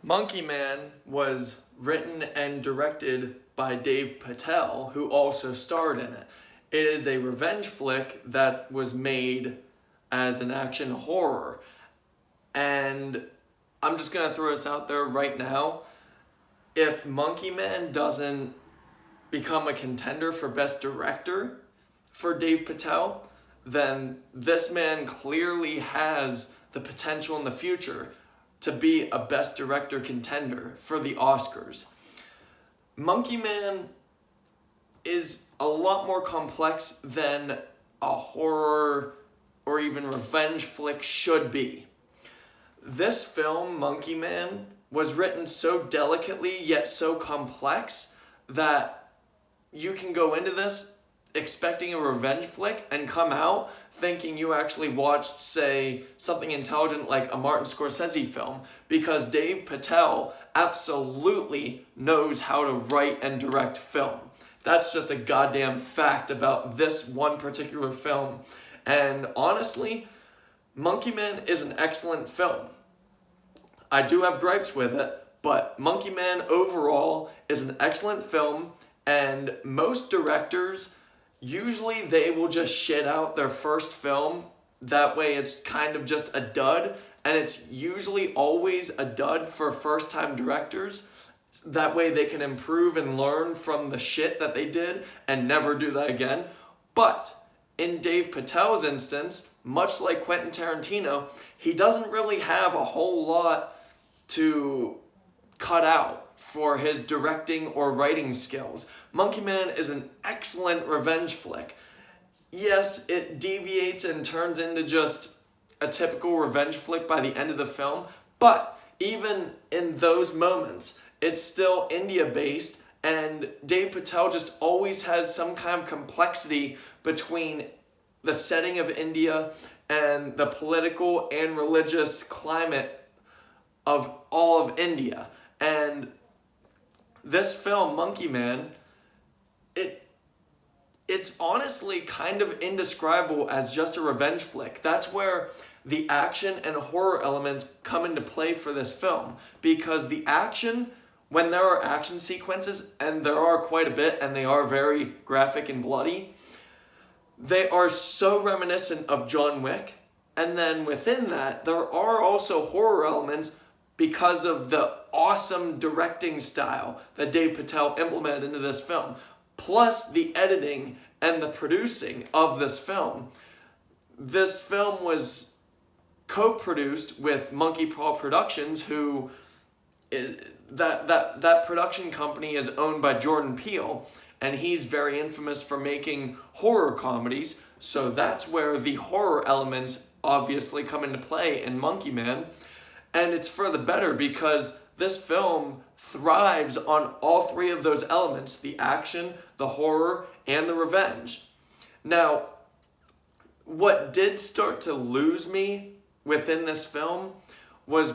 Monkey Man was written and directed by Dave Patel, who also starred in it. It is a revenge flick that was made as an action horror. And I'm just going to throw this out there right now. If Monkey Man doesn't become a contender for Best Director for Dave Patel, then this man clearly has the potential in the future to be a Best Director contender for the Oscars. Monkey Man is a lot more complex than a horror or even revenge flick should be. This film, Monkey Man, was written so delicately yet so complex that you can go into this expecting a revenge flick and come out thinking you actually watched, say, something intelligent like a Martin Scorsese film, because Dave Patel absolutely knows how to write and direct film. That's just a goddamn fact about this one particular film. And honestly, Monkey Man is an excellent film. I do have gripes with it, but Monkey Man overall is an excellent film, and most directors, usually they will just shit out their first film. That way it's kind of just a dud, and it's usually always a dud for first-time directors. That way they can improve and learn from the shit that they did and never do that again. But in Dave Patel's instance, much like Quentin Tarantino, he doesn't really have a whole lot to cut out for his directing or writing skills. Monkey Man is an excellent revenge flick. Yes, it deviates and turns into just a typical revenge flick by the end of the film, but even in those moments, it's still India-based, and Dave Patel just always has some kind of complexity between the setting of India and the political and religious climate of all of India. And this film, Monkey Man, it's honestly kind of indescribable as just a revenge flick. That's where the action and horror elements come into play for this film, because the action, when there are action sequences, and there are quite a bit, and they are very graphic and bloody, they are so reminiscent of John Wick. And then within that, there are also horror elements because of the awesome directing style that Dave Patel implemented into this film, plus the editing and the producing of this film. This film was co-produced with Monkey Paw Productions, who that production company is owned by Jordan Peele, and he's very infamous for making horror comedies, so that's where the horror elements obviously come into play in Monkey Man. And it's for the better, because this film thrives on all three of those elements: the action, the horror, and the revenge. Now, what did start to lose me within this film was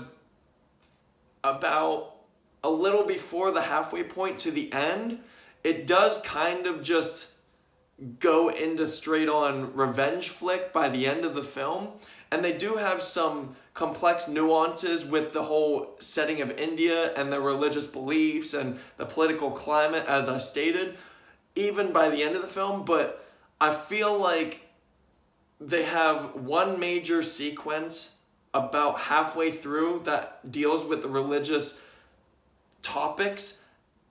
about a little before the halfway point to the end. It does kind of just go into straight on revenge flick by the end of the film. And they do have some complex nuances with the whole setting of India and their religious beliefs and the political climate, as I stated, even by the end of the film. But I feel like they have one major sequence about halfway through that deals with the religious topics,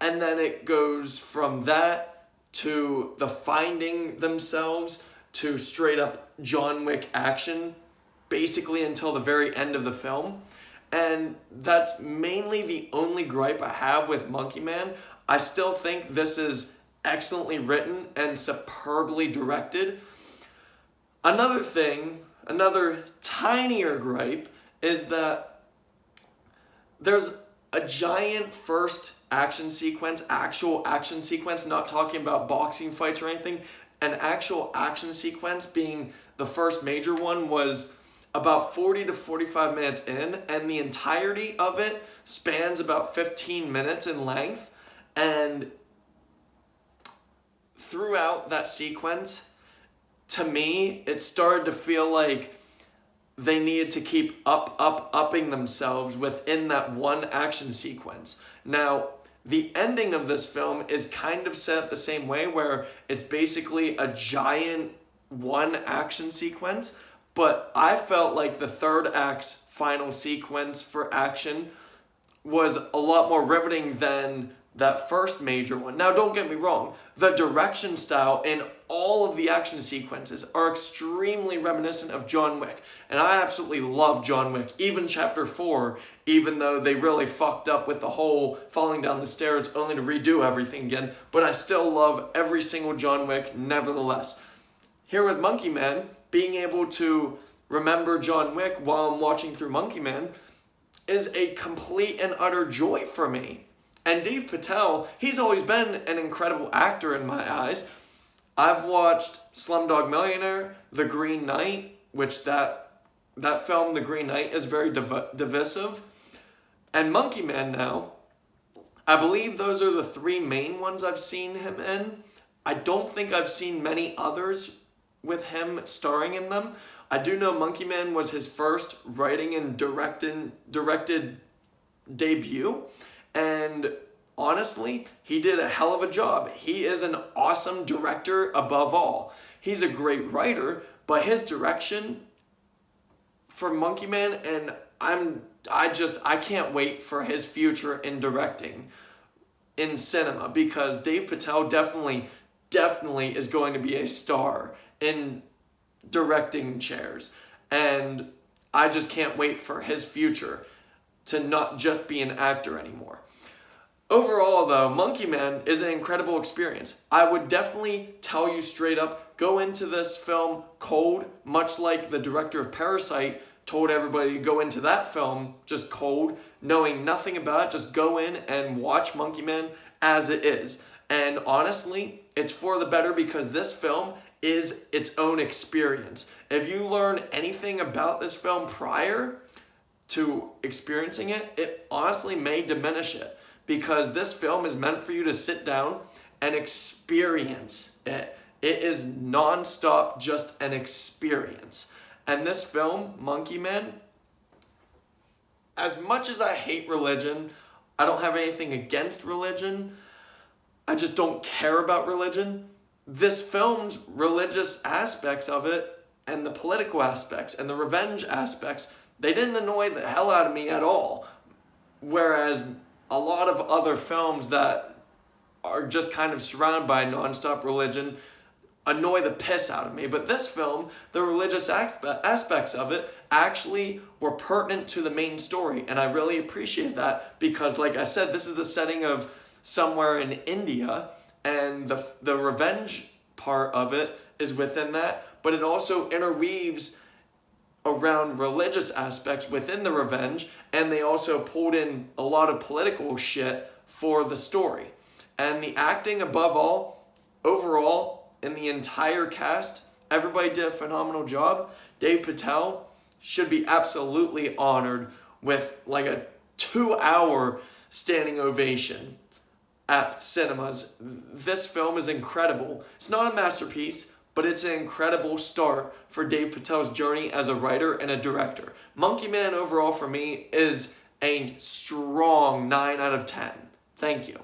and then it goes from that to the finding themselves to straight up John Wick action, basically until the very end of the film. And that's mainly the only gripe I have with Monkey Man. I still think this is excellently written and superbly directed. Another thing, another tinier gripe, is that there's a giant first action sequence, actual action sequence, not talking about boxing fights or anything. An actual action sequence, being the first major one, was about 40 to 45 minutes in, and the entirety of it spans about 15 minutes in length. And throughout that sequence, to me, it started to feel like they needed to keep upping themselves within that one action sequence. Now, the ending of this film is kind of set up the same way, where it's basically a giant one action sequence, but I felt like the third act's final sequence for action was a lot more riveting than that first major one. Now, don't get me wrong, the direction style in all of the action sequences are extremely reminiscent of John Wick, and I absolutely love John Wick, even Chapter 4, even though they really fucked up with the whole falling down the stairs only to redo everything again, but I still love every single John Wick nevertheless. Here with Monkey Man, being able to remember John Wick while I'm watching through Monkey Man is a complete and utter joy for me. And Dev Patel, he's always been an incredible actor in my eyes. I've watched Slumdog Millionaire, The Green Knight, which that film, The Green Knight, is very divisive. And Monkey Man now. I believe those are the three main ones I've seen him in. I don't think I've seen many others with him starring in them. I do know Monkey Man was his first writing and directed debut. And honestly, he did a hell of a job. He is an awesome director above all. He's a great writer, but his direction for Monkey Man, and I can't wait for his future in directing in cinema, because Dev Patel definitely is going to be a star in directing chairs. And I just can't wait for his future to not just be an actor anymore. Overall, though, Monkey Man is an incredible experience. I would definitely tell you straight up, go into this film cold, much like the director of Parasite told everybody to go into that film just cold, knowing nothing about it. Just go in and watch Monkey Man as it is. And honestly, it's for the better, because this film is its own experience. If you learn anything about this film prior to experiencing it, it honestly may diminish it, because this film is meant for you to sit down and experience it. It is non-stop, just an experience. And this film, Monkey Man, as much as I hate religion, I don't have anything against religion, I just don't care about religion. This film's religious aspects of it, and the political aspects, and the revenge aspects, they didn't annoy the hell out of me at all. Whereas a lot of other films that are just kind of surrounded by non-stop religion annoy the piss out of me. But this film, the religious aspects of it actually were pertinent to the main story. And I really appreciate that, because like I said, this is the setting of somewhere in India, and the revenge part of it is within that, but it also interweaves around religious aspects within the revenge, and they also pulled in a lot of political shit for the story. And the acting, above all, overall, in the entire cast, everybody did a phenomenal job. Dev Patel should be absolutely honored with like a 2-hour standing ovation at cinemas. This film is incredible. It's not a masterpiece, but it's an incredible start for Dev Patel's journey as a writer and a director. Monkey Man overall for me is a strong 9 out of 10. Thank you.